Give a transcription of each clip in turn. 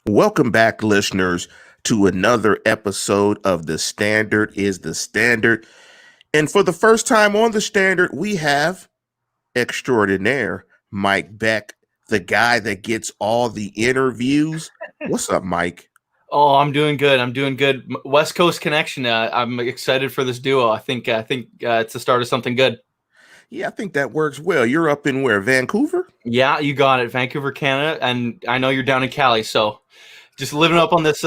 Welcome back, listeners, to another episode of The Standard is the Standard. And for the first time on The Standard, we have extraordinaire Mike Beck, the guy that gets all the interviews. What's up, Mike? Oh, I'm doing good. I'm doing good. West Coast connection. I'm excited for this duo. I think it's the start of something good. Yeah, I think that works well. You're up in where? Vancouver? Yeah, you got it. Vancouver, Canada, and I know you're down in Cali, so just living up on this.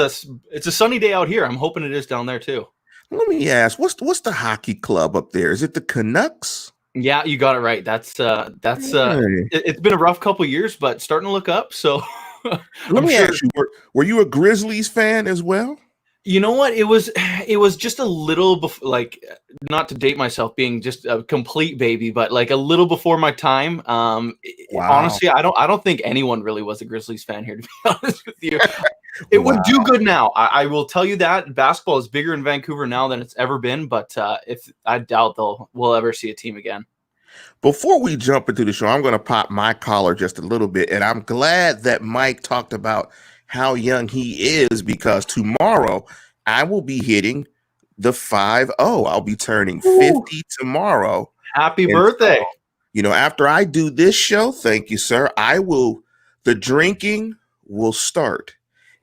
It's a sunny day out here. I'm hoping it is down there too. Let me ask, what's the hockey club up there? Is it the Canucks? Yeah, you got it right. Hey. It's been a rough couple years, but starting to look up. So Let I'm me sure. ask you, were you a Grizzlies fan as well? You know what? It was just a little like, not to date myself, being just a complete baby, but like a little before my time. Wow. Honestly, I don't think anyone really was a Grizzlies fan here, to be honest with you. It would Wow. do good now. I will tell you that basketball is bigger in Vancouver now than it's ever been. But if I doubt we'll ever see a team again. Before we jump into the show, I'm going to pop my collar just a little bit. And I'm glad that Mike talked about how young he is because tomorrow I will be hitting the 50. I'll be turning 50 tomorrow. Happy And birthday! after I do this show, thank you, sir, the drinking will start.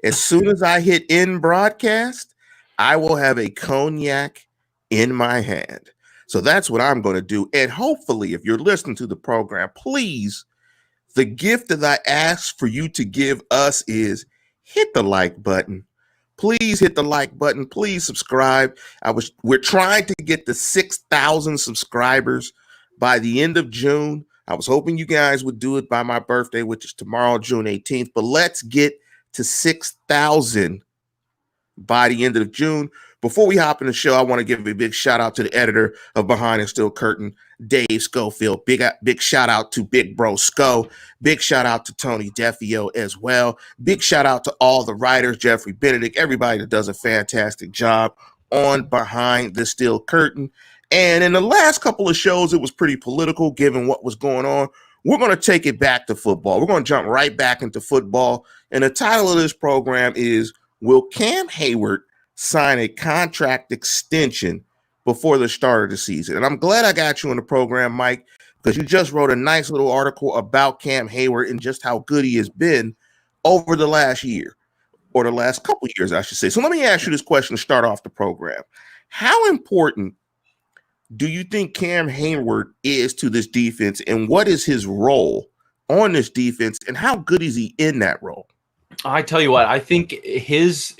As soon as I hit end broadcast, I will have a cognac in my hand. So that's what I'm going to do. And hopefully, if you're listening to the program, please, the gift that I ask for you to give us is hit the like button. Please hit the like button. Please subscribe. We're trying to get to 6,000 subscribers by the end of June. I was hoping you guys would do it by my birthday, which is tomorrow, June 18th. But let's get to 6,000 by the end of June. Before we hop in the show, I want to give a big shout out to the editor of Behind the Steel Curtain, Dave Schofield. Big shout out to Big Bro Sco. Big shout out to Tony Defio as well. Big shout out to all the writers, Jeffrey Benedict, everybody that does a fantastic job on Behind the Steel Curtain. And in the last couple of shows, it was pretty political given what was going on. We're going to take it back to football. We're going to jump right back into football. And the title of this program is, will Cam Heyward sign a contract extension before the start of the season? And I'm glad I got you on the program, Mike, because you just wrote a nice little article about Cam Heyward and just how good he has been over the last year, or the last couple of years, I should say. So let me ask you this question to start off the program. How important do you think Cam Hayward is to this defense, and what is his role on this defense, and how good is he in that role? I tell you what, I think his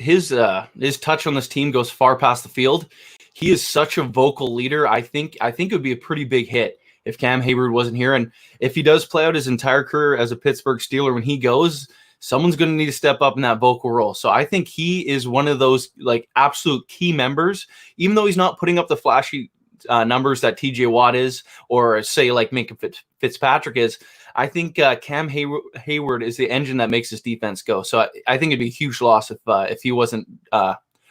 touch on this team goes far past the field. He is such a vocal leader. I think it would be a pretty big hit if Cam Hayward wasn't here, and if he does play out his entire career as a Pittsburgh Steeler, when he goes, someone's going to need to step up in that vocal role. So I think he is one of those like absolute key members, even though he's not putting up the flashy numbers that TJ Watt is, or say like Minka Fitzpatrick is. I think Cam Hayward is the engine that makes this defense go. So I think it'd be a huge loss if he wasn't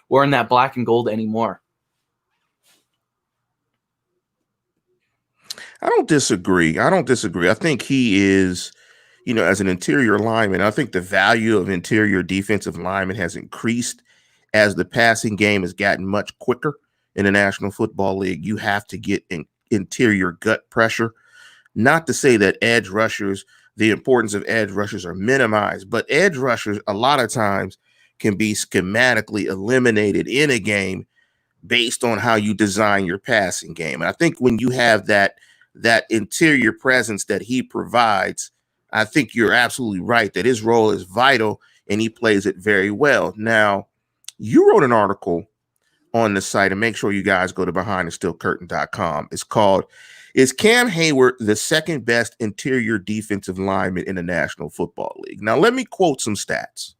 wearing that black and gold anymore. I don't disagree. I think he is, as an interior lineman, I think the value of interior defensive lineman has increased as the passing game has gotten much quicker in the National Football League. You have to get interior gut pressure. Not to say that the importance of edge rushers are minimized, but edge rushers a lot of times can be schematically eliminated in a game based on how you design your passing game. And I think when you have that interior presence that he provides, I think you're absolutely right that his role is vital and he plays it very well. Now, you wrote an article on the site, and make sure you guys go to behindthesteelcurtain.com. It's called, "Is Cam Hayward the second best interior defensive lineman in the National Football League?" Now, let me quote some stats.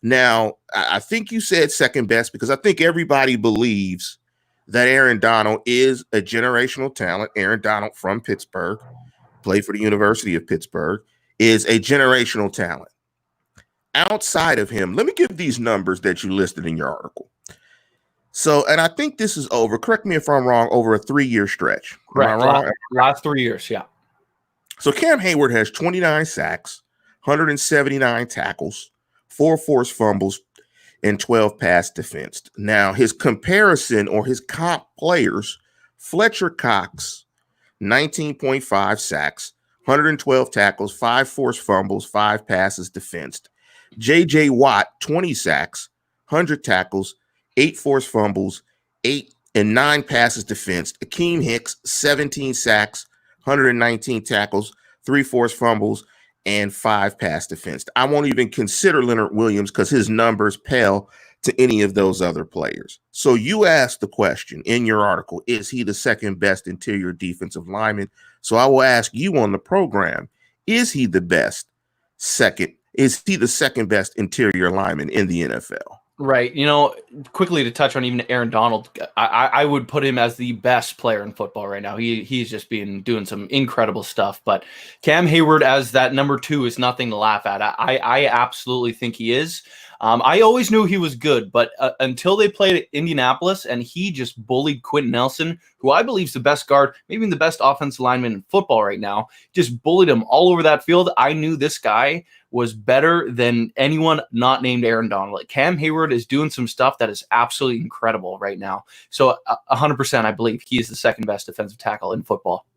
Now, I think you said second best because I think everybody believes that Aaron Donald is a generational talent. Aaron Donald from Pittsburgh, played for the University of Pittsburgh, is a generational talent. Outside of him, let me give these numbers that you listed in your article. So, and I think this is correct me if I'm wrong, over a 3-year stretch. Correct. Am I wrong? Last 3 years, yeah. So Cam Hayward has 29 sacks, 179 tackles, 4 forced fumbles, and 12 pass defense. Now, his comparison or his comp players, Fletcher Cox, 19.5 sacks, 112 tackles, 5 forced fumbles, 5 passes defensed. J.J. Watt, 20 sacks, 100 tackles, 8 forced fumbles, 8 and 9 passes defensed. Akeem Hicks, 17 sacks, 119 tackles, 3 forced fumbles, and 5 pass defense. I won't even consider Leonard Williams because his numbers pale to any of those other players. So you asked the question in your article, is he the second best interior defensive lineman? So I will ask you on the program, is he the second best interior lineman in the NFL? Right. You know, quickly to touch on even Aaron Donald, I would put him as the best player in football right now. He's just doing some incredible stuff. But Cam Hayward as that number 2 is nothing to laugh at. I absolutely think he is. I always knew he was good, but until they played at Indianapolis and he just bullied Quentin Nelson, who I believe is the best guard, maybe the best offensive lineman in football right now, just bullied him all over that field. I knew this guy was better than anyone not named Aaron Donald. Like, Cam Hayward is doing some stuff that is absolutely incredible right now. So 100%, I believe he is the second best defensive tackle in football.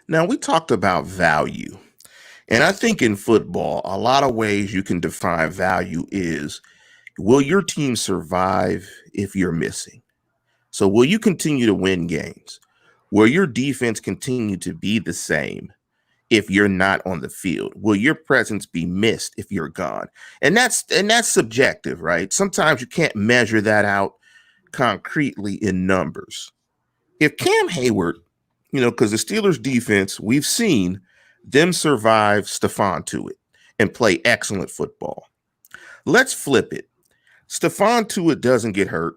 Now, we talked about value. And I think in football, a lot of ways you can define value is, will your team survive if you're missing? So will you continue to win games? Will your defense continue to be the same if you're not on the field? Will your presence be missed if you're gone? And that's subjective, right? Sometimes you can't measure that out concretely in numbers. If Cam Hayward, because the Steelers defense, we've seen them survive Stephon Tuitt and play excellent football. Let's flip it. Stephon Tuitt doesn't get hurt,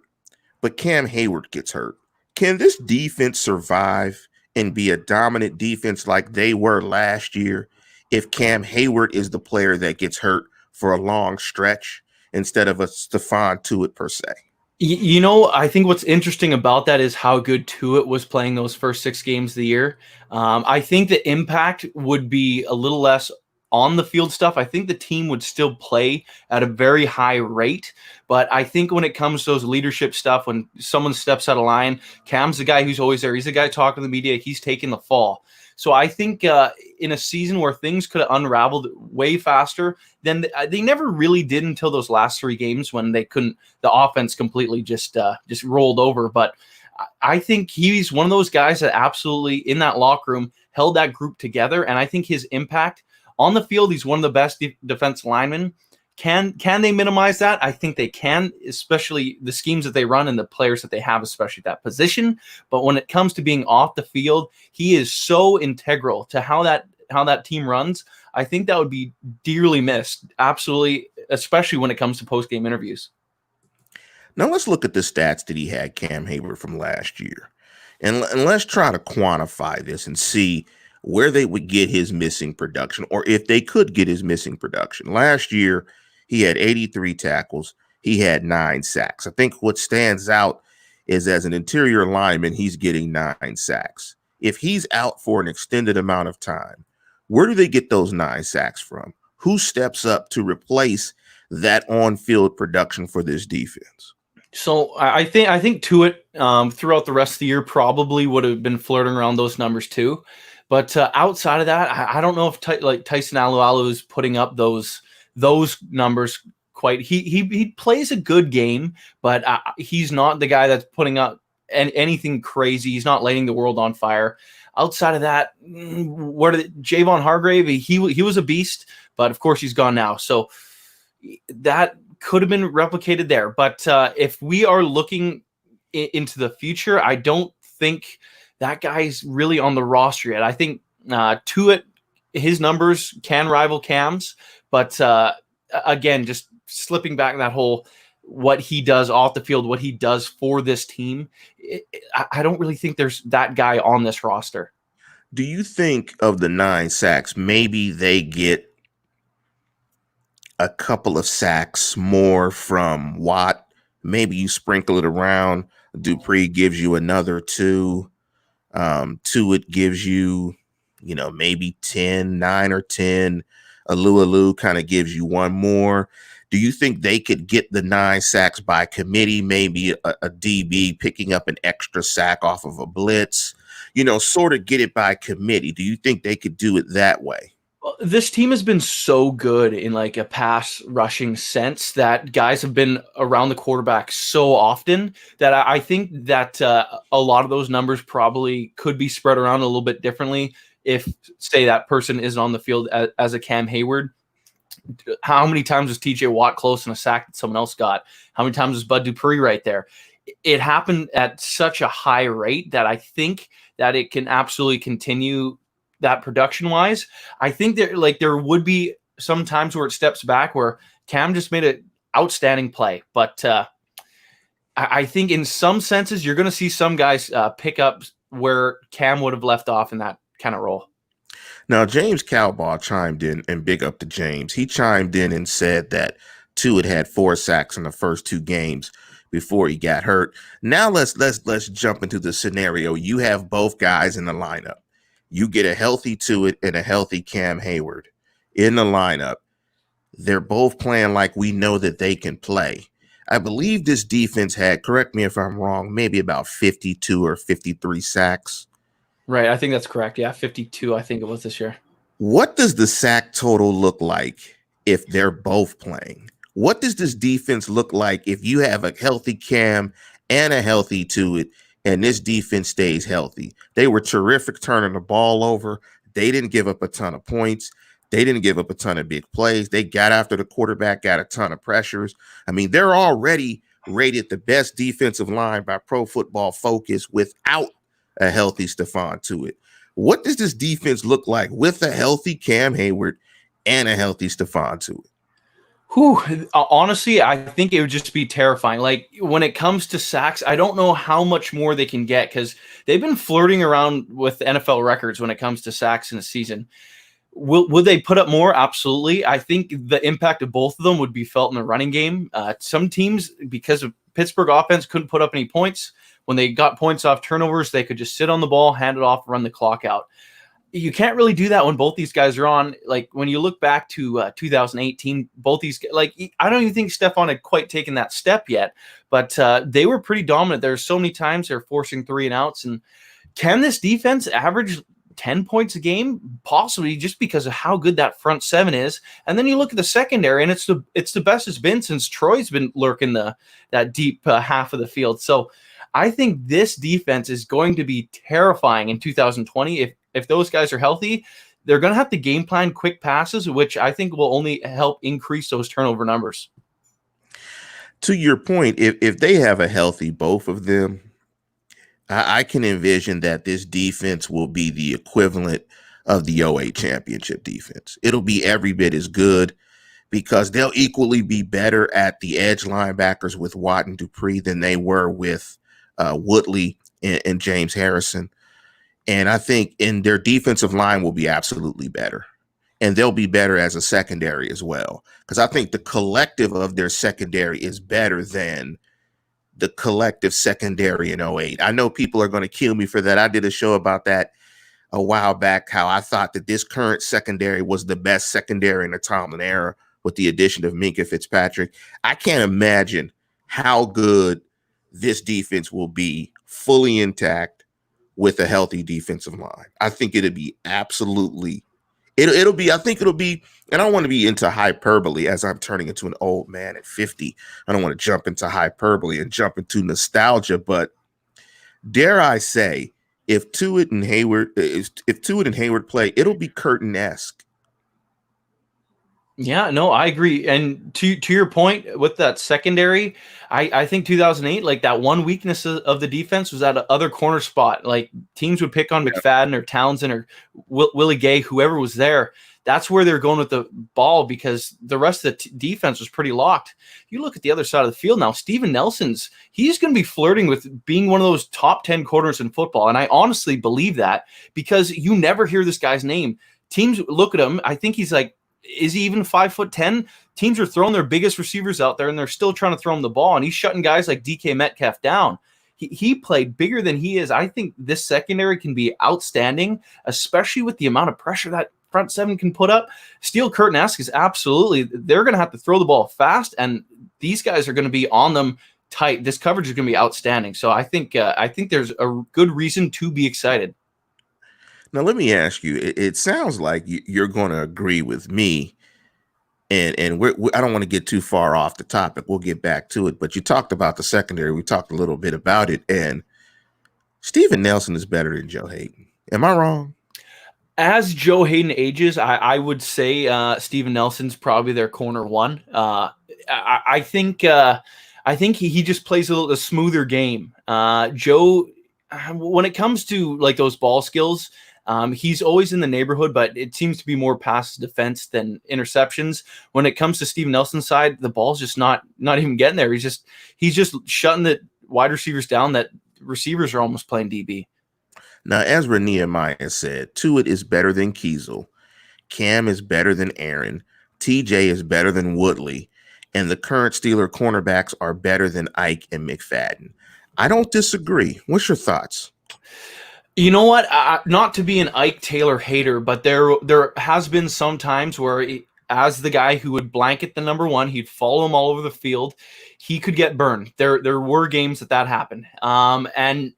but Cam Hayward gets hurt. Can this defense survive and be a dominant defense like they were last year if Cam Hayward is the player that gets hurt for a long stretch instead of a Stephon Tuitt per se? I think what's interesting about that is how good Tuitt was playing those first 6 games of the year. I think the impact would be a little less on the field stuff. I think the team would still play at a very high rate, but I think when it comes to those leadership stuff, when someone steps out of line, Cam's the guy who's always there. He's the guy talking to the media. He's taking the fall. So I think in a season where things could have unraveled way faster than they never really did until those last 3 games when they couldn't, the offense completely just rolled over. But I think he's one of those guys that absolutely in that locker room held that group together. And I think his impact on the field, he's one of the best defense linemen. Can they minimize that? I think they can, especially the schemes that they run and the players that they have, especially that position. But when it comes to being off the field, he is so integral to how that team runs. I think that would be dearly missed. Absolutely, especially when it comes to post-game interviews. Now let's look at the stats that he had, Cam Hayward, from last year. And let's try to quantify this and see where they would get his missing production, or if they could get his missing production. Last year, he had 83 tackles. He had 9 sacks. I think what stands out is as an interior lineman, he's getting 9 sacks. If he's out for an extended amount of time, where do they get those 9 sacks from? Who steps up to replace that on-field production for this defense? So I think Tuitt throughout the rest of the year probably would have been flirting around those numbers too. But outside of that, I don't know if Tyson Alualu is putting up those numbers quite. He plays a good game, but he's not the guy that's putting up anything crazy. He's not lighting the world on fire. Outside of that, Javon Hargrave, he was a beast, but of course he's gone now. So that could have been replicated there. But if we are looking into the future, I don't think that guy's really on the roster yet. I think Tuitt, his numbers can rival Cam's, but again, just slipping back in that whole what he does off the field, what he does for this team, I don't really think there's that guy on this roster. Do you think of the 9 sacks, maybe they get a couple of sacks more from Watt? Maybe you sprinkle it around. Dupree gives you another 2. Tuitt gives you, maybe 10, 9 or 10. Alualu kind of gives you 1 more. Do you think they could get the 9 sacks by committee, maybe a DB picking up an extra sack off of a blitz, sort of get it by committee? Do you think they could do it that way? This team has been so good in like a pass rushing sense that guys have been around the quarterback so often that I think that a lot of those numbers probably could be spread around a little bit differently if, say, that person isn't on the field as a Cam Hayward. How many times was TJ Watt close in a sack that someone else got? How many times was Bud Dupree right there? It happened at such a high rate that I think that it can absolutely continue that production wise. I think that there would be some times where it steps back where Cam just made an outstanding play. But I think in some senses, you're going to see some guys pick up where Cam would have left off in that kind of role. Now, James Cowball chimed in, and big up to James. He chimed in and said that Tuitt had 4 sacks in the first 2 games before he got hurt. Now let's jump into the scenario. You have both guys in the lineup. You get a healthy Tuitt and a healthy Cam Hayward in the lineup. They're both playing like we know that they can play. I believe this defense had, correct me if I'm wrong, maybe about 52 or 53 sacks. Right, I think that's correct. Yeah, 52, I think it was this year. What does the sack total look like if they're both playing? What does this defense look like if you have a healthy Cam and a healthy Tuitt, and this defense stays healthy? They were terrific turning the ball over. They didn't give up a ton of points. They didn't give up a ton of big plays. They got after the quarterback, got a ton of pressures. I mean, they're already rated the best defensive line by Pro Football Focus without a healthy Stephon Tuitt. What does this defense look like with a healthy Cam Hayward and a healthy Stephon Tuitt? Honestly, I think it would just be terrifying. Like when it comes to sacks, I don't know how much more they can get because they've been flirting around with NFL records when it comes to sacks in a season. Would they put up more? Absolutely. I think the impact of both of them would be felt in the running game. Some teams, because of Pittsburgh offense, couldn't put up any points. When they got points off turnovers, they could just sit on the ball, hand it off, run the clock out. You can't really do that when both these guys are on. Like when you look back to 2018, both these, like, I don't even think Stephon had quite taken that step yet, but they were pretty dominant. There's so many times they're forcing 3 and outs. And can this defense average 10 points a game? Possibly, just because of how good that front 7 is. And then you look at the secondary, and it's the best it's been since Troy's been lurking that deep half of the field. So I think this defense is going to be terrifying in 2020. If those guys are healthy, they're going to have to game plan quick passes, which I think will only help increase those turnover numbers. To your point, if they have a healthy both of them, I can envision that this defense will be the equivalent of the 08 championship defense. It'll be every bit as good because they'll equally be better at the edge linebackers with Watt and Dupree than they were with Woodley and James Harrison. And I think in their defensive line will be absolutely better. And they'll be better as a secondary as well. Because I think the collective of their secondary is better than the collective secondary in 08. I know people are going to kill me for that. I did a show about that a while back, how I thought that this current secondary was the best secondary in the Tomlin era with the addition of Minkah Fitzpatrick. I can't imagine how good this defense will be fully intact with a healthy defensive line. I think it'll be absolutely, it'll be, I think it'll be, and I don't want to be into hyperbole as I'm turning into an old man at 50. I don't want to jump into hyperbole and jump into nostalgia, but dare I say, if Tuitt and Hayward play, it'll be Curtin-esque. Yeah, no, I agree. And to your point with that secondary, I think 2008, like that one weakness of the defense was that other corner spot. Like teams would pick on McFadden or Townsend or Willie Gay, whoever was there. That's where they're going with the ball because the rest of the defense was pretty locked. You look at the other side of the field now, Steven Nelson's, he's going to be flirting with being one of those top 10 corners in football. And I honestly believe that because you never hear this guy's name. Teams look at him. I think he's like, is he even 5'10"? Teams are throwing their biggest receivers out there and they're still trying to throw him the ball. And he's shutting guys like DK Metcalf down. He played bigger than he is. I think this secondary can be outstanding, especially with the amount of pressure that front seven can put up. Steel curtain-esque is absolutely, they're going to have to throw the ball fast, and these guys are going to be on them tight. This coverage is going to be outstanding. So I think there's a good reason to be excited. Now, let me ask you, it sounds like you're going to agree with me, and I don't want to get too far off the topic. We'll get back to it, but you talked about the secondary. We talked a little bit about it, and Steven Nelson is better than Joe Hayden. Am I wrong? As Joe Hayden ages, I would say Steven Nelson's probably their corner one. I think he just plays a smoother game. Joe, when it comes to like those ball skills, he's always in the neighborhood, but it seems to be more pass defense than interceptions. When it comes to Steven Nelson's side, the ball's just not even getting there. He's just shutting the wide receivers down that receivers are almost playing DB. Now, Ezra Nehemiah said, Tuitt is better than Kiesel. Cam is better than Aaron. TJ is better than Woodley. And the current Steeler cornerbacks are better than Ike and McFadden. I don't disagree. What's your thoughts? You know what? Not to be an Ike Taylor hater, but there has been some times where as the guy who would blanket the number one, he'd follow him all over the field. He could get burned. There were games that happened. And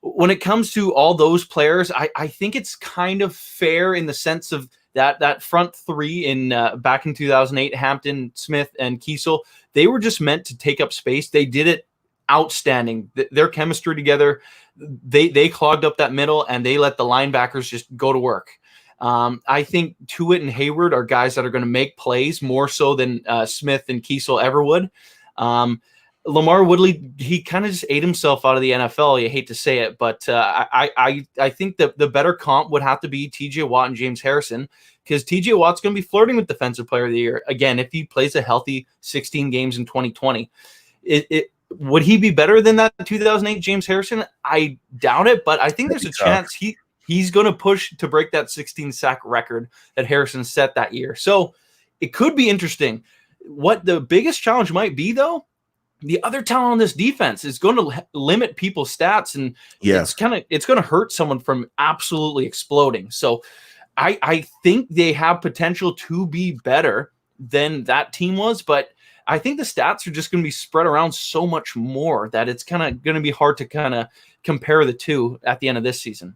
when it comes to all those players, I think it's kind of fair in the sense of that front three in back in 2008, Hampton, Smith, and Kiesel, they were just meant to take up space. They did it outstanding. Their chemistry together, they clogged up that middle, and they let the linebackers just go to work. I think Tuitt and Hayward are guys that are going to make plays more so than Smith and Kiesel ever would. Lamar Woodley, he kind of just ate himself out of the NFL. You hate to say it, but I think that the better comp would have to be TJ Watt and James Harrison, because TJ Watt's going to be flirting with Defensive Player of the Year again if he plays a healthy 16 games in 2020. Would he be better than that 2008 James Harrison? I doubt it, but I think there's a chance he's going to push to break that 16 sack record that Harrison set that year. So it could be interesting. What the biggest challenge might be, though, the other talent on this defense is going to limit people's stats, and it's going to hurt someone from absolutely exploding. So I think they have potential to be better than that team was, but I think the stats are just going to be spread around so much more that it's kind of going to be hard to kind of compare the two at the end of this season.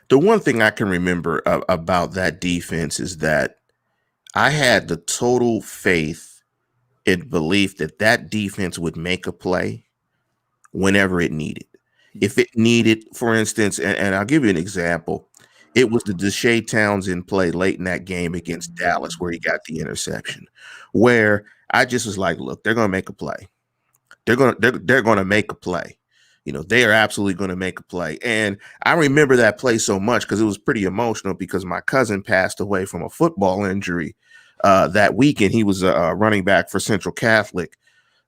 The one thing I can remember about that defense is that I had the total faith and belief that defense would make a play whenever it needed. If it needed, for instance, and I'll give you an example, it was the Deshae Townsend play late in that game against Dallas where he got the interception, where I just was like, look, they're going to make a play. They're going to make a play. You know, they are absolutely going to make a play. And I remember that play so much because it was pretty emotional because my cousin passed away from a football injury that weekend. He was a running back for Central Catholic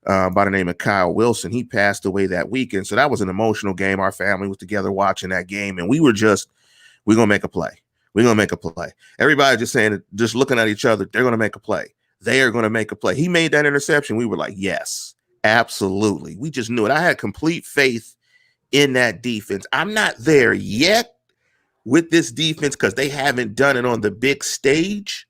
by the name of Kyle Wilson. He passed away that weekend. So that was an emotional game. Our family was together watching that game, and we're going to make a play. We're going to make a play. Everybody just saying, just looking at each other, they're going to make a play. They are going to make a play. He made that interception. We were like, yes, absolutely. We just knew it. I had complete faith in that defense. I'm not there yet with this defense because they haven't done it on the big stage,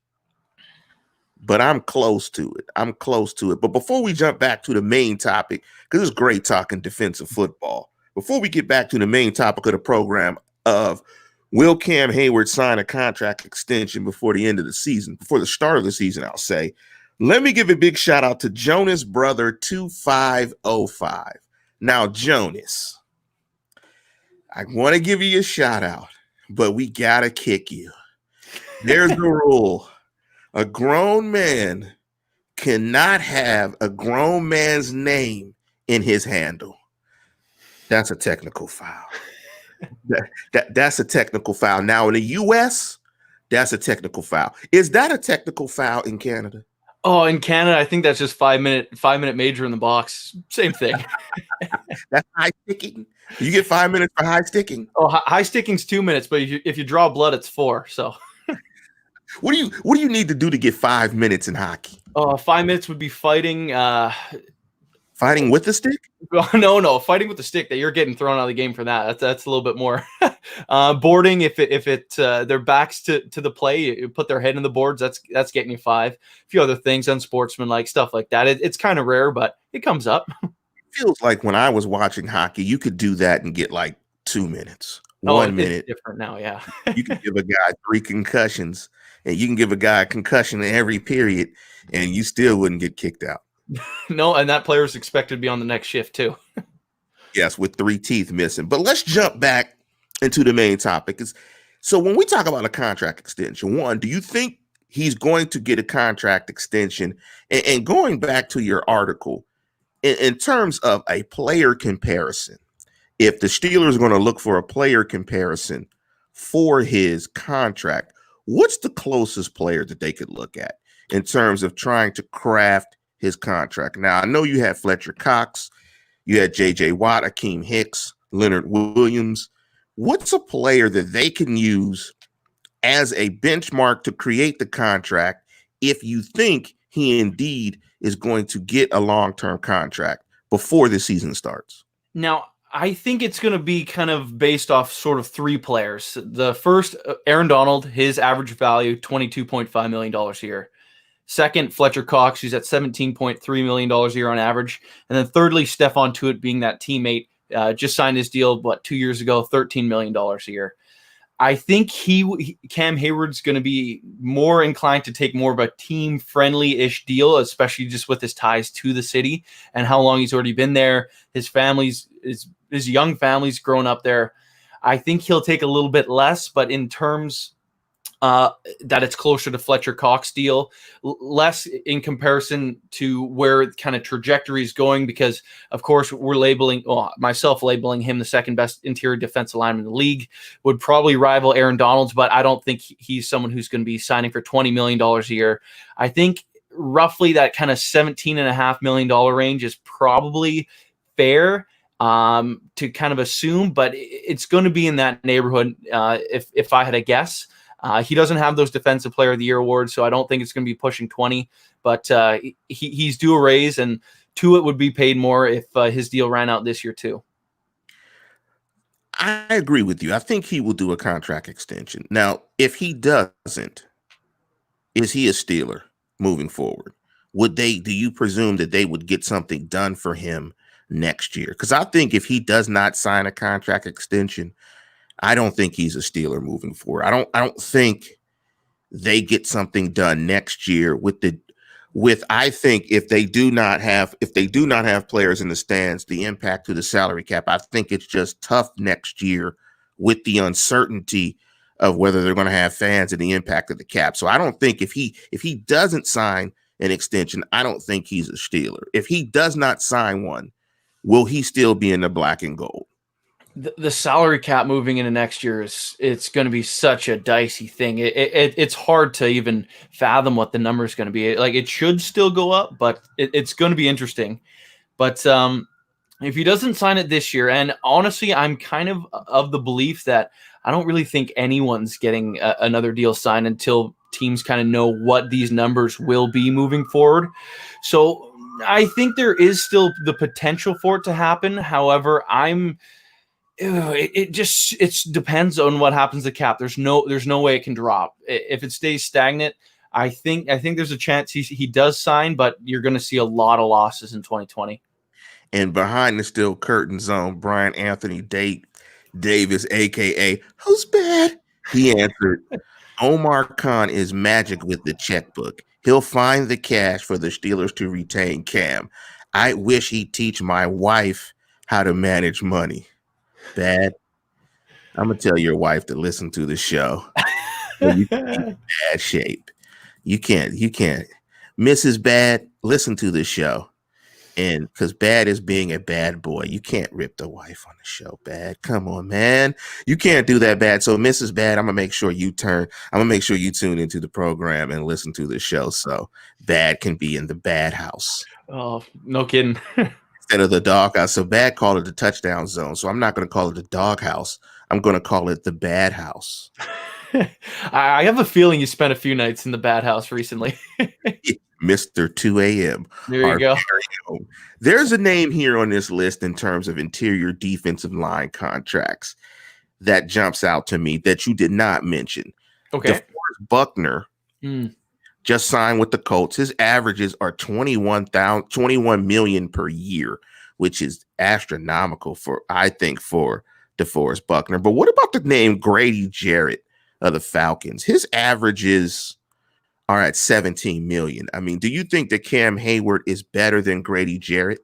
but I'm close to it. But before we jump back to the main topic, because it's great talking defensive football, before we get back to the main topic of the program of will Cam Heyward sign a contract extension before the end of the season, before the start of the season, I'll say, let me give a big shout out to Jonas Brother 2505. Now, Jonas, I want to give you a shout out, but we got to kick you. There's the rule. A grown man cannot have a grown man's name in his handle. That's a technical foul. That's a technical foul. Now in the U.S., that's a technical foul. Is that a technical foul in Canada? Oh, in Canada, I think that's just 5 minute major in the box. Same thing. That's high sticking. You get 5 minutes for high sticking. Oh, high sticking's 2 minutes, but if you draw blood, it's 4. So. What do you need to do to get 5 minutes in hockey? 5 minutes would be fighting. Fighting with the stick? No, fighting with the stick that you're getting thrown out of the game for that. That's a little bit more. Boarding if their backs to the play, you put their head in the boards. That's getting you 5. A few other things, unsportsmanlike stuff like that. It's kind of rare, but it comes up. Feels like when I was watching hockey, you could do that and get like 2 minutes, 1 minute. It's different now, yeah. You can give a guy 3 concussions, and you can give a guy a concussion in every period, and you still wouldn't get kicked out. No, and that player is expected to be on the next shift too. Yes, with 3 teeth missing. But let's jump back into the main topic. So when we talk about a contract extension, one, do you think he's going to get a contract extension? And going back to your article, in terms of a player comparison, if the Steelers are going to look for a player comparison for his contract, what's the closest player that they could look at in terms of trying to craft his contract? Now, I know you had Fletcher Cox, you had J.J. Watt, Akeem Hicks, Leonard Williams. What's a player that they can use as a benchmark to create the contract if you think he indeed is going to get a long-term contract before the season starts? Now, I think it's going to be kind of based off sort of 3 players. The first, Aaron Donald, his average value, $22.5 million a year. Second, Fletcher Cox, who's at $17.3 million a year on average. And then thirdly, Stephon Tuitt, being that teammate, just signed his deal, 2 years ago, $13 million a year. I think Cam Hayward's going to be more inclined to take more of a team-friendly-ish deal, especially just with his ties to the city and how long he's already been there. His young family's grown up there. I think he'll take a little bit less, but in terms that it's closer to Fletcher Cox deal, less in comparison to where kind of trajectory is going, because of course we're myself labeling him the second best interior defensive lineman in the league, would probably rival Aaron Donald's, but I don't think he's someone who's going to be signing for $20 million a year. I think roughly that kind of $17.5 million range is probably fair to kind of assume, but it's going to be in that neighborhood if I had a guess. He doesn't have those Defensive Player of the Year awards, so I don't think it's going to be pushing 20. But he's due a raise, and Tuitt would be paid more if his deal ran out this year too. I agree with you. I think he will do a contract extension. Now, if he doesn't, is he a Steeler moving forward? Do you presume that they would get something done for him next year? Because I think if he does not sign a contract extension, I don't think he's a Steeler moving forward. I don't think they get something done next year I think if they do not have players in the stands, the impact to the salary cap, I think it's just tough next year with the uncertainty of whether they're going to have fans and the impact of the cap. So I don't think if he doesn't sign an extension, I don't think he's a Steeler. If he does not sign one, will he still be in the black and gold? The salary cap moving into next year it's going to be such a dicey thing. It's hard to even fathom what the number is going to be. Like, it should still go up, but it's going to be interesting. But if he doesn't sign it this year, and honestly, I'm kind of the belief that I don't really think anyone's getting another deal signed until teams kind of know what these numbers will be moving forward. So I think there is still the potential for it to happen. However, it depends on what happens to cap. There's no way it can drop. If it stays stagnant, I think there's a chance he does sign, but you're going to see a lot of losses in 2020. And behind the steel curtain zone, Brian Anthony Davis, aka Who's Bad? He answered, Omar Khan is magic with the checkbook. He'll find the cash for the Steelers to retain Cam. I wish he'd teach my wife how to manage money. Bad. I'm gonna tell your wife to listen to the show. You can be in bad shape. You can't. Mrs. Bad, listen to the show. And because Bad is being a bad boy, you can't rip the wife on the show. Bad. Come on, man. You can't do that, Bad. So Mrs. Bad, I'm gonna make sure you tune into the program and listen to the show so Bad can be in the bad house. Oh, no kidding. Instead of the doghouse. So Bad called it the touchdown zone. So I'm not going to call it the doghouse. I'm going to call it the bad house. I have a feeling you spent a few nights in the bad house recently. Mr. 2 a.m. There you go. Very There's a name here on this list in terms of interior defensive line contracts that jumps out to me that you did not mention. Okay. DeForest Buckner just signed with the Colts. His averages are 21 million per year, which is astronomical for DeForest Buckner. But what about the name Grady Jarrett of the Falcons? His averages are at 17 million. I mean, do you think that Cam Heyward is better than Grady Jarrett?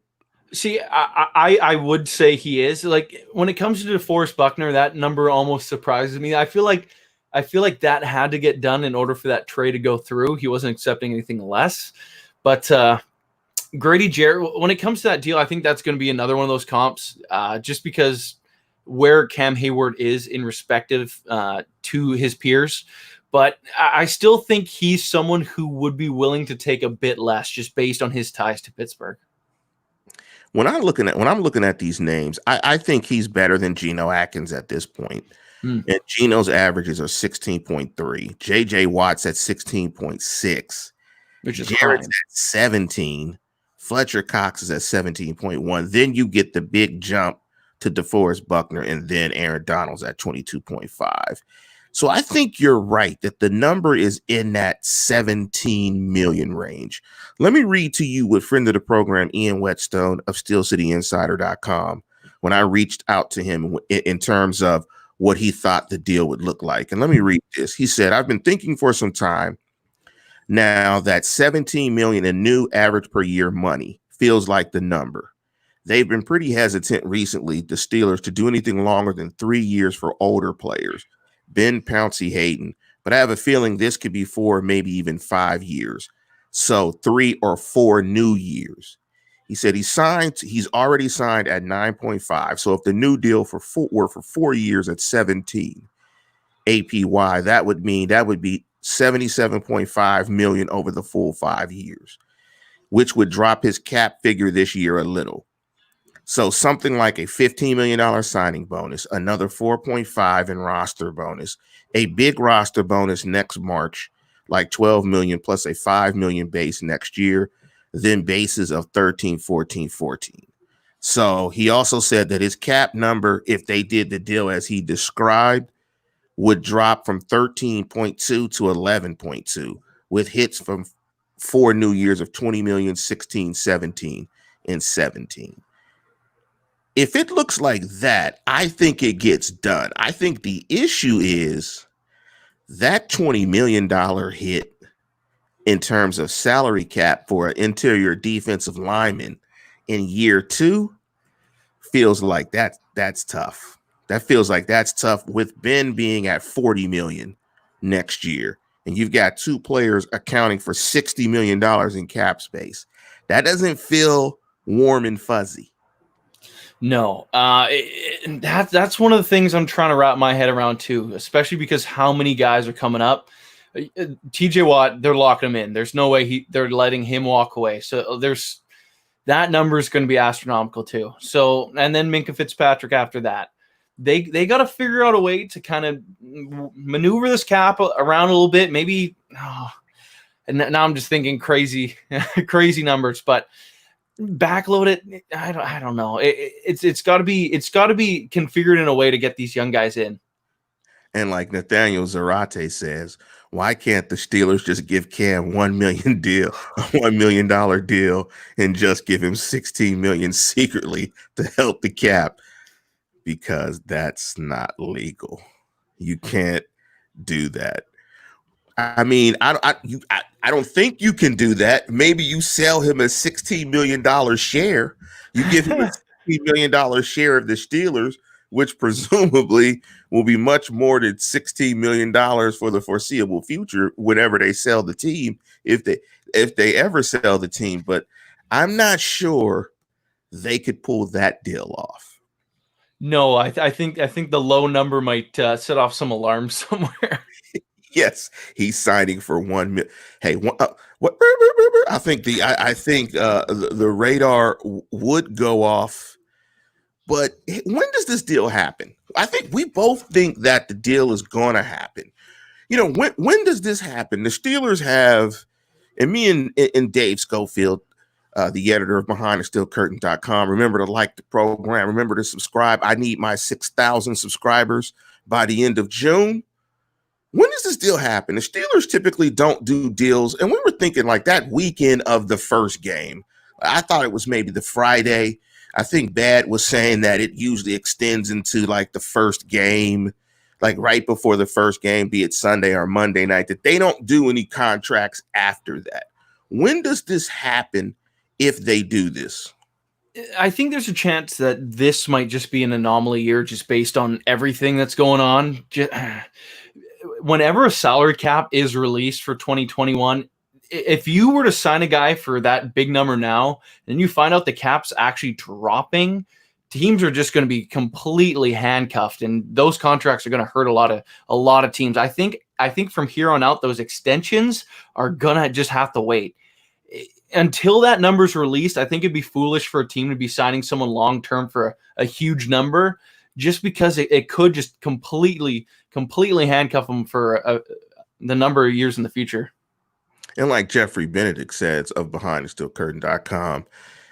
See, I would say he is. Like, when it comes to DeForest Buckner, that number almost surprises me. I feel like that had to get done in order for that trade to go through. He wasn't accepting anything less. But Grady Jarrett, when it comes to that deal, I think that's going to be another one of those comps, just because where Cam Hayward is in respective to his peers. But I still think he's someone who would be willing to take a bit less just based on his ties to Pittsburgh. When I'm looking at these names, I think he's better than Geno Atkins at this point. And Geno's averages are 16.3. JJ Watt's at 16.6. Which is Jarrett's at 17. Fletcher Cox is at 17.1. Then you get the big jump to DeForest Buckner, and then Aaron Donald's at 22.5. So I think you're right that the number is in that 17 million range. Let me read to you what friend of the program, Ian Whetstone of SteelCityInsider.com, when I reached out to him in terms of what he thought the deal would look like. And let me read this. He said, I've been thinking for some time now that 17 million in new average per year money feels like the number. They've been pretty hesitant recently, the Steelers, to do anything longer than 3 years for older players. Ben Pouncey Hayden, but I have a feeling this could be 4, maybe even 5 years. So 3 or 4 new years. He said he's already signed at 9.5. So if the new deal were for 4 years at 17 APY, that would be 77.5 million over the full 5 years, which would drop his cap figure this year a little. So something like a $15 million signing bonus, another 4.5 in roster bonus, a big roster bonus next March, like 12 million plus a 5 million base next year, then bases of 13, 14, 14. So he also said that his cap number, if they did the deal as he described, would drop from 13.2 to 11.2 with hits from 4 new years of 20 million, 16, 17, and 17. If it looks like that, I think it gets done. I think the issue is that $20 million hit in terms of salary cap for an interior defensive lineman in year 2 feels like that's tough. That feels like that's tough with Ben being at 40 million next year. And you've got 2 players accounting for $60 million in cap space. That doesn't feel warm and fuzzy. No, that's one of the things I'm trying to wrap my head around too, especially because how many guys are coming up. TJ Watt, they're locking him in. There's no way they're letting him walk away. So that number is going to be astronomical too. So, and then Minkah Fitzpatrick after that. They got to figure out a way to kind of maneuver this cap around a little bit. Maybe, and now I'm just thinking crazy numbers, but backload it. I don't know. It's got to be configured in a way to get these young guys in. And like Nathaniel Zarate says, why can't the Steelers just give Cam $1 million deal, and just give him 16 million secretly to help the cap? Because that's not legal. You can't do that. I mean, I don't think you can do that. Maybe you sell him a $16 million share. You give him a $16 million share of the Steelers, which presumably will be much more than $16 million for the foreseeable future whenever they sell the team, if they ever sell the team. But I'm not sure they could pull that deal off. No, I think the low number might set off some alarms somewhere. Yes, he's signing for 1 million. Hey, what? I think the radar would go off. But when does this deal happen? I think we both think that the deal is going to happen. You know, when does this happen? The Steelers have, and me and Dave Schofield the editor of BehindTheSteelCurtain.com. Remember to like the program. Remember to subscribe. I need my 6,000 subscribers by the end of June. When does this deal happen? The Steelers typically don't do deals, and we were thinking like that weekend of the first game. I thought it was maybe the Friday. I think Bad was saying that it usually extends into like the first game, like right before the first game, be it Sunday or Monday night, that they don't do any contracts after that. When does this happen if they do this? I think there's a chance that this might just be an anomaly year just based on everything that's going on. Whenever a salary cap is released for 2021, if you were to sign a guy for that big number now, and you find out the cap's actually dropping, teams are just going to be completely handcuffed, and those contracts are going to hurt a lot of teams. I think from here on out, those extensions are going to just have to wait until that number's released. I think it'd be foolish for a team to be signing someone long-term for a huge number, just because it could just completely handcuff them for the number of years in the future. And like Jeffrey Benedict says of BehindTheSteelCurtain.com,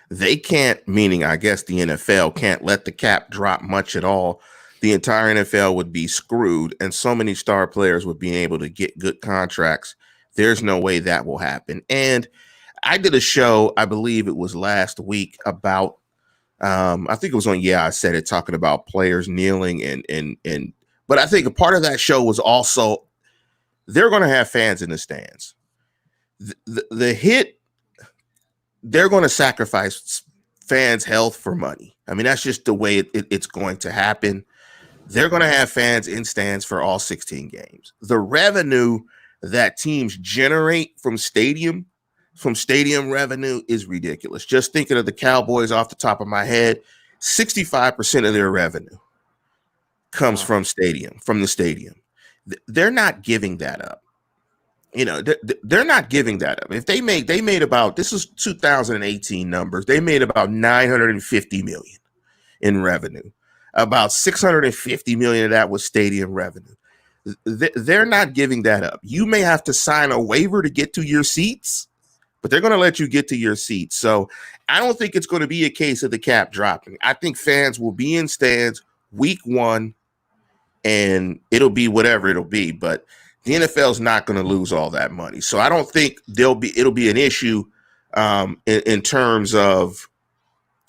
they can't, meaning I guess the NFL can't let the cap drop much at all. The entire NFL would be screwed, and so many star players would be able to get good contracts. There's no way that will happen. And I did a show, I believe it was last week, about I think it was on I Said It, talking about players kneeling and but I think a part of that show was also they're going to have fans in the stands. The hit, they're going to sacrifice fans' health for money. I mean, that's just the way it's going to happen. They're going to have fans in stands for all 16 games. The revenue that teams generate from stadium revenue is ridiculous. Just thinking of the Cowboys off the top of my head, 65% of their revenue comes from the stadium. They're not giving that up. You know, they're not giving that up. If they made about, this is 2018 numbers, they made about $950 million in revenue. About $650 million of that was stadium revenue. They're not giving that up. You may have to sign a waiver to get to your seats, but they're going to let you get to your seats. So I don't think it's going to be a case of the cap dropping. I think fans will be in stands week one, and it'll be whatever it'll be. But the NFL is not going to lose all that money. So I don't think it'll be an issue in terms of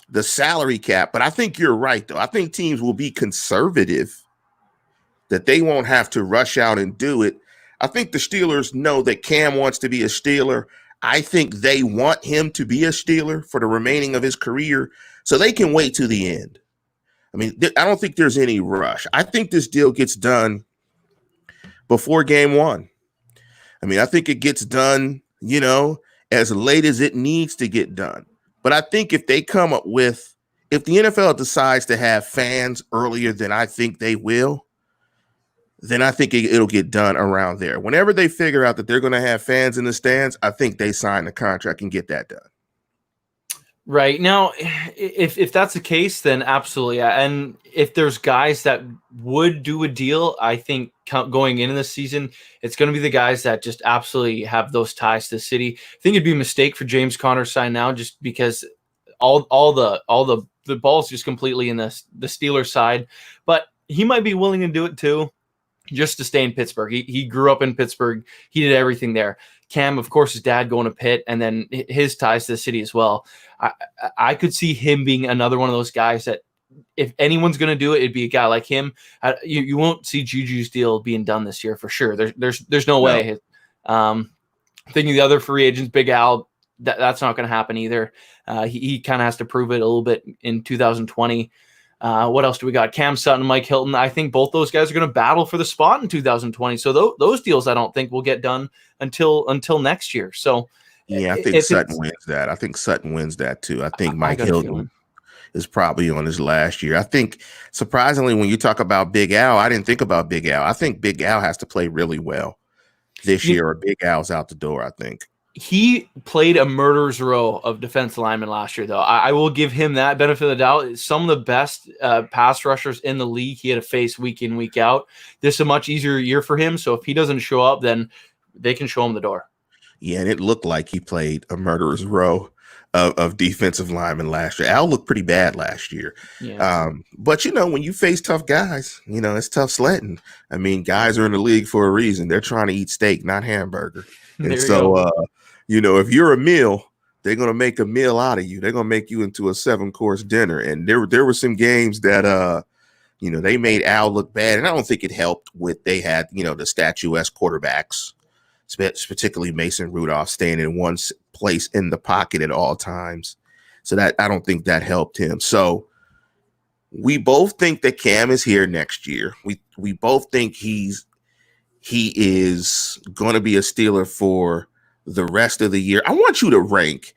the salary cap. But I think you're right, though. I think teams will be conservative, that they won't have to rush out and do it. I think the Steelers know that Cam wants to be a Steeler. I think they want him to be a Steeler for the remaining of his career, so they can wait to the end. I mean, I don't think there's any rush. I think this deal gets done before game one. I mean, I think it gets done, as late as it needs to get done. But I think if they come up with, if the NFL decides to have fans earlier than I think they will, then I think it'll get done around there. Whenever they figure out that they're going to have fans in the stands, I think they sign the contract and get that done. Right. Now, if that's the case, then absolutely. And if there's guys that would do a deal, I think going into the season, it's going to be the guys that just absolutely have those ties to the city. I think it'd be a mistake for James Conner to sign now, just because all the ball's just completely in the Steelers side. But he might be willing to do it too, just to stay in Pittsburgh. He grew up in Pittsburgh. He did everything there. Cam, of course, his dad going to Pitt, and then his ties to the city as well. I could see him being another one of those guys that if anyone's going to do it, it'd be a guy like him. You won't see Juju's deal being done this year for sure. There's no way. Thinking the other free agents, Big Al, that's not going to happen either. He kind of has to prove it a little bit in 2020. What else do we got? Cam Sutton and Mike Hilton. I think both those guys are going to battle for the spot in 2020. So those deals I don't think will get done until next year. So yeah, I think Sutton wins that. I think Sutton wins that too. I think Mike Hilton is probably on his last year. I think surprisingly, when you talk about Big Al, I didn't think about Big Al. I think Big Al has to play really well this year, or Big Al's out the door, I think. He played a murderer's row of defensive linemen last year, though. I will give him that benefit of the doubt. Some of the best pass rushers in the league he had to face week in, week out. This is a much easier year for him, so if he doesn't show up, then they can show him the door. Yeah, and it looked like he played a murderer's row of defensive linemen last year. Al looked pretty bad last year. Yeah. But, when you face tough guys, it's tough sledding. I mean, guys are in the league for a reason. They're trying to eat steak, not hamburger. And There you so, go. if you're a meal, they're going to make a meal out of you. They're going to make you into a 7-course dinner. And there were some games that, they made Al look bad. And I don't think it helped they had, the statuesque quarterbacks, particularly Mason Rudolph, staying in one place in the pocket at all times. So that I don't think that helped him. So we both think that Cam is here next year. We both think he is going to be a Steeler for the rest of the year. I want you to rank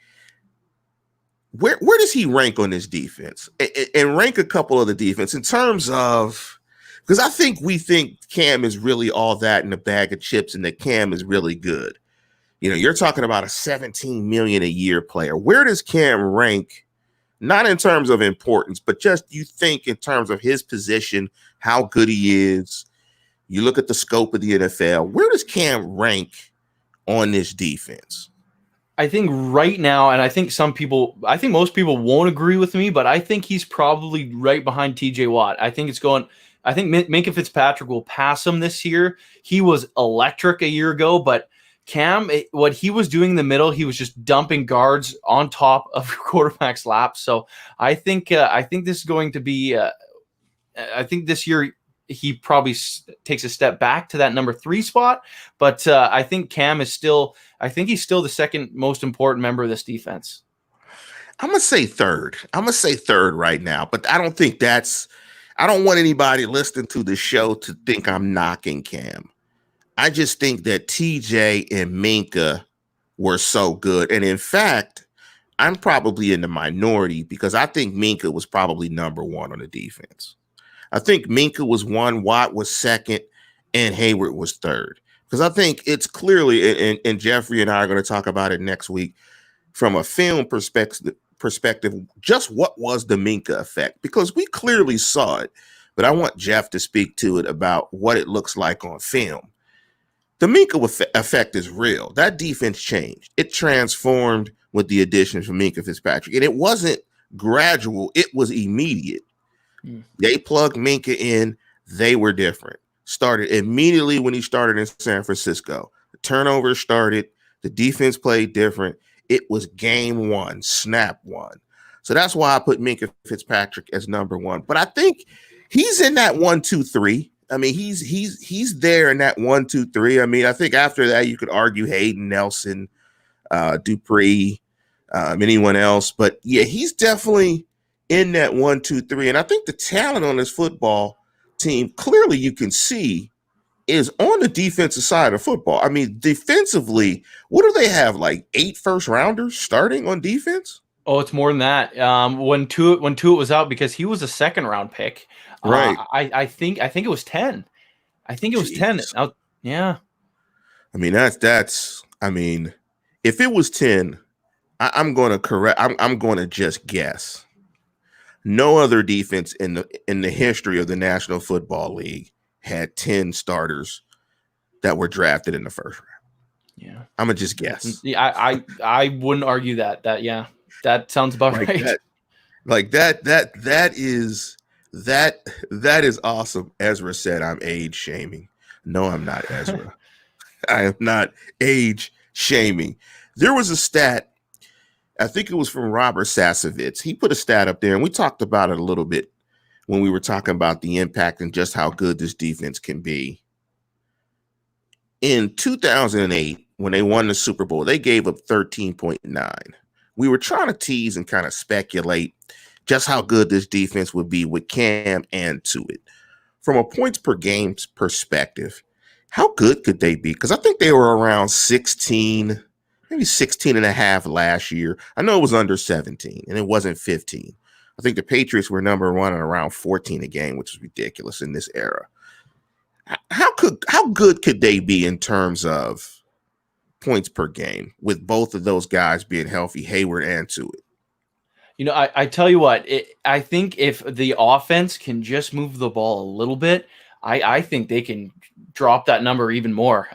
where does he rank on this defense, and rank a couple of the defense in terms of, because I think we think Cam is really all that in a bag of chips, and that Cam is really good. You're talking about a $17 million a year player. Where does Cam rank? Not in terms of importance, but just you think in terms of his position, how good he is. You look at the scope of the NFL. Where does Cam rank on this defense? I think right now, and I think most people won't agree with me, but I think he's probably right behind TJ Watt. I think Minkah Fitzpatrick will pass him this year. He was electric a year ago, but Cam, what he was doing in the middle, he was just dumping guards on top of quarterback's lap. So I think this is going to be, I think this year he probably takes a step back to that number 3 spot. But I think Cam is he's still the second most important member of this defense. I'm going to say third. Right now, but I don't think I don't want anybody listening to the show to think I'm knocking Cam. I just think that TJ and Minkah were so good. And in fact, I'm probably in the minority because I think Minkah was probably number 1 on the defense. I think Minkah was 1, Watt was 2nd, and Hayward was 3rd. Because I think it's clearly, and Jeffrey and I are going to talk about it next week, from a film perspective, just what was the Minkah effect? Because we clearly saw it, but I want Jeff to speak to it about what it looks like on film. The Minkah effect is real. That defense changed. It transformed with the addition of Minkah Fitzpatrick. And it wasn't gradual. It was immediate. They plugged Minkah in. They were different. Started immediately when he started in San Francisco. The turnovers started. The defense played different. It was game 1, snap 1. So that's why I put Minkah Fitzpatrick as number 1. But I think he's in that 1, 2, 3. I mean, he's there in that 1, 2, 3. I mean, I think after that you could argue Hayden, Nelson, Dupree, anyone else. But yeah, he's definitely in that 1, 2, 3. And I think the talent on this football team, clearly you can see, is on the defensive side of football. I mean, defensively, what do they have? Like 8 first-rounders starting on defense? Oh, it's more than that. When Tuitt was out, because he was a 2nd-round pick. Right. I think it was 10. I think it was 10. Yeah. I mean, that's. I mean, if it was 10, I'm going to correct. I'm going to just guess. No other defense in the history of the National Football League had 10 starters that were drafted in the first round. Yeah, I'm gonna just guess. Yeah, I wouldn't argue that. That sounds about right. That is awesome. Ezra said, "I'm age shaming." No, I'm not, Ezra. I am not age shaming. There was a stat, I think it was from Robert Sasovitz. He put a stat up there, and we talked about it a little bit when we were talking about the impact and just how good this defense can be. In 2008, when they won the Super Bowl, they gave up 13.9. We were trying to tease and kind of speculate just how good this defense would be with Cam and Tuitt. From a points per game perspective, how good could they be? Because I think they were around 16, maybe 16 and a half last year. I know it was under 17, and it wasn't 15. I think the Patriots were number 1 at around 14 a game, which is ridiculous in this era. How good could they be in terms of points per game with both of those guys being healthy, Hayward and Tuitt? You know, I tell you what, I think if the offense can just move the ball a little bit, I think they can drop that number even more.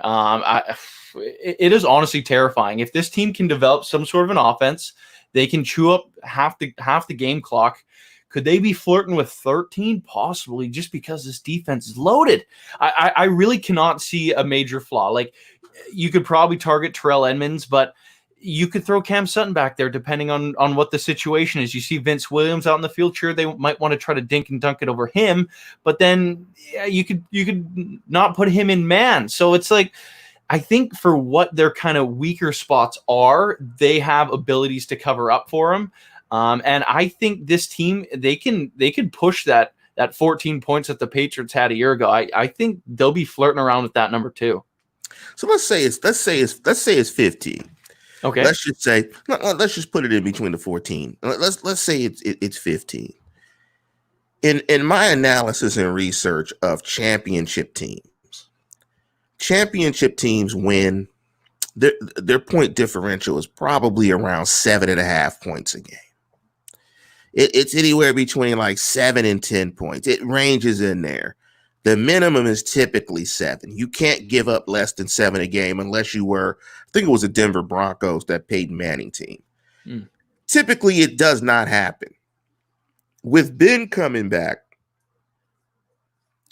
It is honestly terrifying. If this team can develop some sort of an offense They can chew up half the game clock. Could they be flirting with 13? Possibly, just because this defense is loaded. I really cannot see a major flaw. Like, you could probably target Terrell Edmonds, but you could throw Cam Sutton back there depending on what the situation is. You see Vince Williams out in the field, sure, they might want to try to dink and dunk it over him, but then you could not put him in man. So it's like, I think for what their kind of weaker spots are, they have abilities to cover up for him. And I think this team, they can push that 14 points that the Patriots had a year ago. I think they'll be flirting around with that number too. So let's say it's 15. Okay. Let's just put it in between the 14. Let's say it's 15. In my analysis and research of championship teams win, their point differential is probably around 7.5 points a game. It's anywhere between like 7 and 10 points. It ranges in there. The minimum is typically 7. You can't give up less than 7 a game unless you were, I think it was the Denver Broncos, that Peyton Manning team. Typically, it does not happen. With Ben coming back,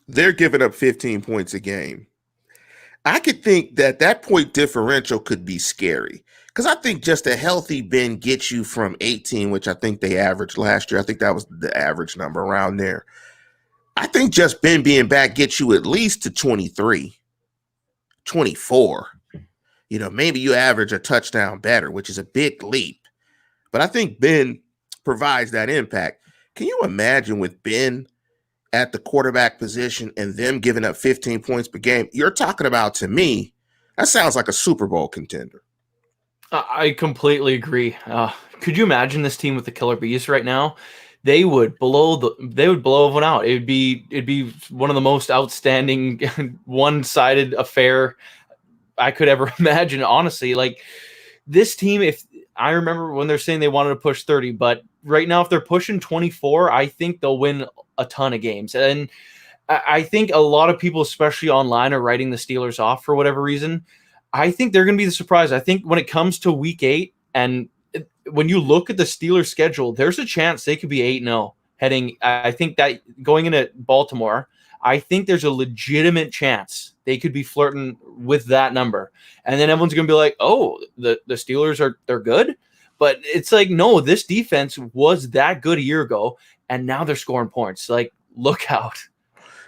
they're giving up 15 points a game. I could think that point differential could be scary, because I think just a healthy Ben gets you from 18, which I think they averaged last year. I think that was the average number around there. I think just Ben being back gets you at least to 23, 24. Maybe you average a touchdown better, which is a big leap. But I think Ben provides that impact. Can you imagine with Ben at the quarterback position and them giving up 15 points per game? You're talking about, to me, that sounds like a Super Bowl contender. I completely agree. Could you imagine this team with the Killer Bees right now? They would blow everyone out. It'd be one of the most outstanding one-sided affair I could ever imagine. Honestly, like, this team, if I remember when they're saying they wanted to push 30, but right now, if they're pushing 24, I think they'll win a ton of games. And I think a lot of people, especially online, are writing the Steelers off for whatever reason. I think they're going to be the surprise. I think when it comes to week 8, and when you look at the Steelers schedule, there's a chance they could be 8-0 heading. I think that going into Baltimore, I think there's a legitimate chance they could be flirting with that number. And then everyone's going to be like, oh, the Steelers they're good. But it's like, no, this defense was that good a year ago, and now they're scoring points. Like, look out.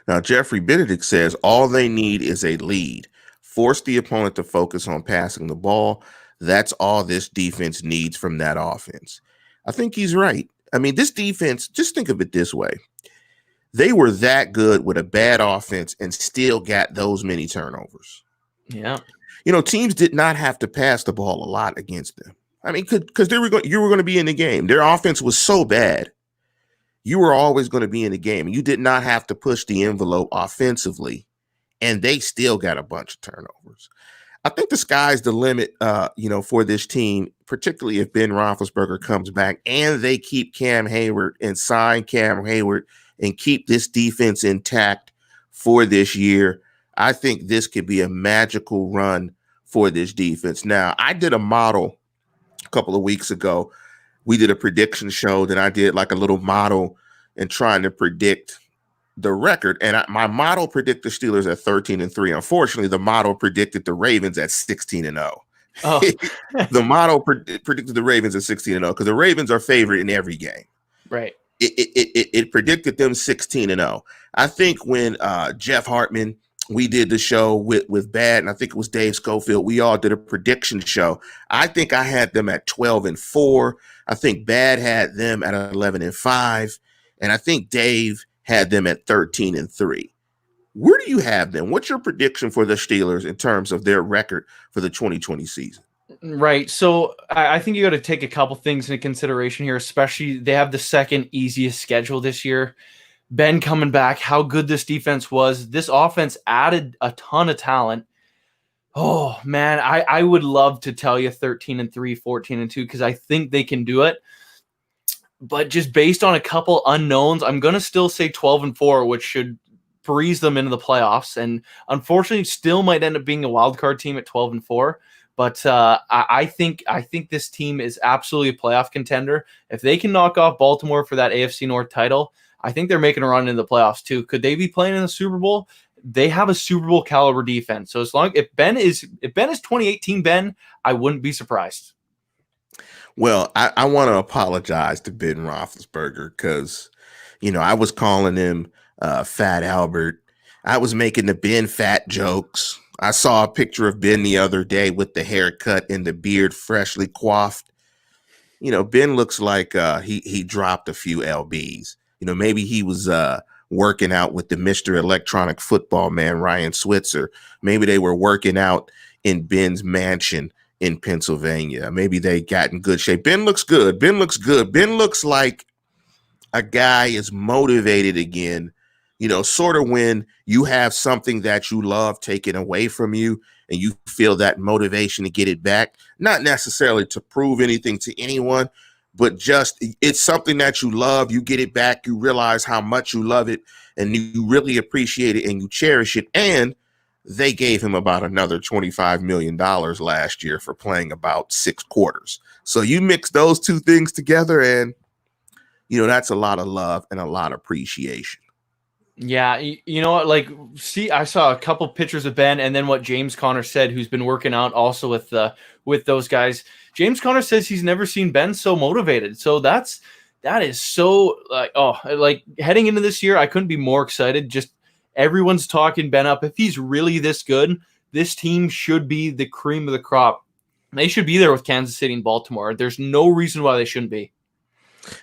Now, Jeffrey Benedict says all they need is a lead. Force the opponent to focus on passing the ball. That's all this defense needs from that offense. I think he's right. I mean, this defense, just think of it this way. They were that good with a bad offense and still got those many turnovers. Yeah. Teams did not have to pass the ball a lot against them. I mean, because you were going to be in the game. Their offense was so bad. You were always going to be in the game. You did not have to push the envelope offensively, and they still got a bunch of turnovers. I think the sky's the limit, for this team, particularly if Ben Roethlisberger comes back and they keep Cam Hayward and sign Cam Hayward and keep this defense intact for this year. I think this could be a magical run for this defense. Now, I did a model a couple of weeks ago. We did a prediction show. Then I did like a little model and trying to predict the record. And my model predicted the Steelers at 13-3. Unfortunately, the model predicted the Ravens at 16-0. Oh. The model predicted the Ravens at 16-0 because the Ravens are favored in every game. Right. It predicted them 16-0. I think when Jeff Hartman, we did the show with Bad, and I think it was Dave Schofield, we all did a prediction show. I think I had them at 12-4. I think Bad had them at 11-5. And I think Dave had them at 13-3. Where do you have them? What's your prediction for the Steelers in terms of their record for the 2020 season? Right. So I think you got to take a couple things into consideration here, especially they have the second easiest schedule this year. Ben coming back, how good this defense was. This offense added a ton of talent. Oh, man, I would love to tell you 13-3, 14-2, because I think they can do it. But just based on a couple unknowns, I'm going to still say 12-4, which should breeze them into the playoffs. And unfortunately, still might end up being a wild card team at 12-4. But I think this team is absolutely a playoff contender. If they can knock off Baltimore for that AFC North title, I think they're making a run into the playoffs too. Could they be playing in the Super Bowl? They have a Super Bowl caliber defense. So if Ben is 2018 Ben, I wouldn't be surprised. Well, I want to apologize to Ben Roethlisberger because, I was calling him Fat Albert. I was making the Ben fat jokes. I saw a picture of Ben the other day with the haircut and the beard freshly coiffed. Ben looks like he dropped a few lbs. Maybe he was working out with the Mr. Electronic Football man, Ryan Switzer. Maybe they were working out in Ben's mansion in Pennsylvania. Maybe they got in good shape. Ben looks good. Ben looks good. Ben looks like a guy is motivated again, sort of when you have something that you love taken away from you and you feel that motivation to get it back, not necessarily to prove anything to anyone, but just it's something that you love. You get it back. You realize how much you love it and you really appreciate it and you cherish it. And they gave him about another $25 million last year for playing about 6 quarters. So you mix those two things together and, that's a lot of love and a lot of appreciation. Yeah, you know what? I saw a couple pictures of Ben, and then what James Conner said, who's been working out also with those guys. James Conner says he's never seen Ben so motivated. So that is so heading into this year, I couldn't be more excited. Just everyone's talking Ben up. If he's really this good, this team should be the cream of the crop. They should be there with Kansas City and Baltimore. There's no reason why they shouldn't be.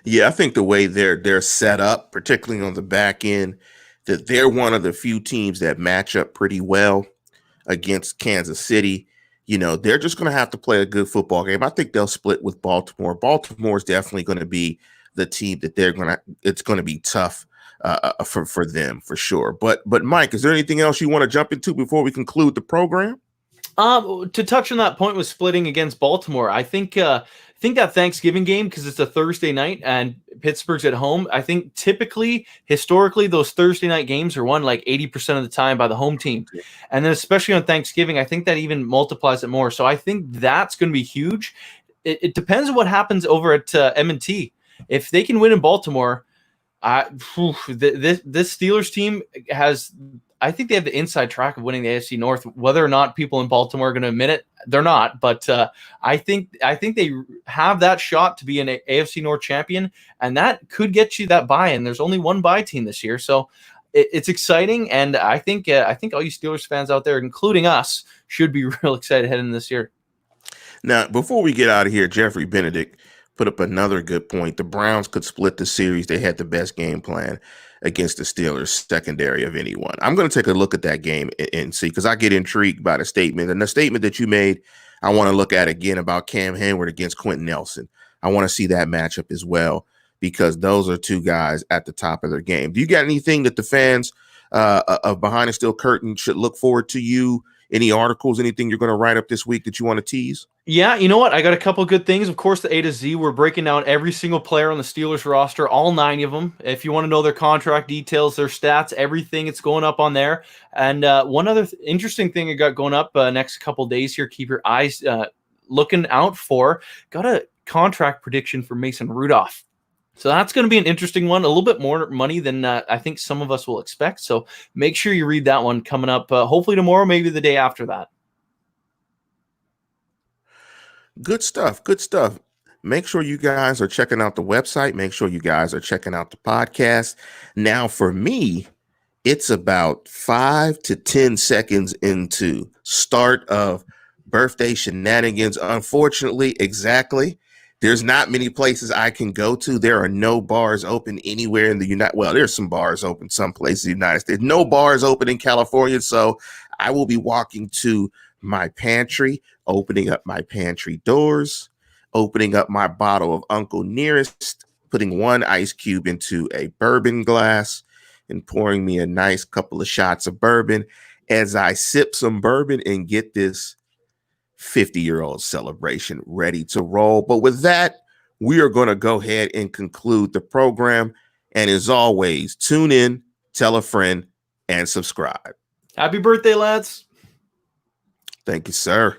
Yeah, I think the way they're set up, particularly on the back end, that they're one of the few teams that match up pretty well against Kansas City. They're just going to have to play a good football game. I think they'll split with Baltimore. Baltimore is definitely going to be the team that it's going to be tough for them for sure. But Mike, is there anything else you want to jump into before we conclude the program? To touch on that point with splitting against Baltimore, I think that Thanksgiving game, because it's a Thursday night and Pittsburgh's at home, I think historically, those Thursday night games are won like 80% of the time by the home team. And then especially on Thanksgiving, I think that even multiplies it more. So I think that's going to be huge. It depends on what happens over at M&T. If they can win in Baltimore, this Steelers team has – I think they have the inside track of winning the AFC North. Whether or not people in Baltimore are going to admit it, they're not. But I think they have that shot to be an AFC North champion, and that could get you that buy-in. There's only one buy team this year, so it's exciting. And I think all you Steelers fans out there, including us, should be real excited heading into this year. Now, before we get out of here, Jeffrey Benedict put up another good point. The Browns could split the series. They had the best game plan against the Steelers secondary of anyone. I'm going to take a look at that game and see, because I get intrigued by the statement. And the statement that you made, I want to look at again about Cam Heyward against Quentin Nelson. I want to see that matchup as well, because those are two guys at the top of their game. Do you got anything that the fans of Behind the Steel Curtain should look forward to you? Any articles, anything you're going to write up this week that you want to tease? Yeah, you know what? I got a couple good things. Of course, the A to Z, we're breaking down every single player on the Steelers roster, all 9 of them. If you want to know their contract details, their stats, everything, it's going up on there. And one other interesting thing I got going up next couple days here, keep your eyes looking out for. Got a contract prediction for Mason Rudolph. So that's going to be an interesting one, a little bit more money than I think some of us will expect. So make sure you read that one coming up, hopefully tomorrow, maybe the day after that. Good stuff. Good stuff. Make sure you guys are checking out the website. Make sure you guys are checking out the podcast. Now, for me, it's about 5 to 10 seconds into start of birthday shenanigans. Unfortunately, exactly. There's not many places I can go to. There are no bars open anywhere in the there's some bars open some places in the United States. No bars open in California. So I will be walking to my pantry, opening up my pantry doors, opening up my bottle of Uncle Nearest, putting 1 ice cube into a bourbon glass, and pouring me a nice couple of shots of bourbon as I sip some bourbon and get this 50-year-old celebration ready to roll. But with that, we are going to go ahead and conclude the program. And as always, tune in, tell a friend, and subscribe. Happy birthday, lads. Thank you, sir.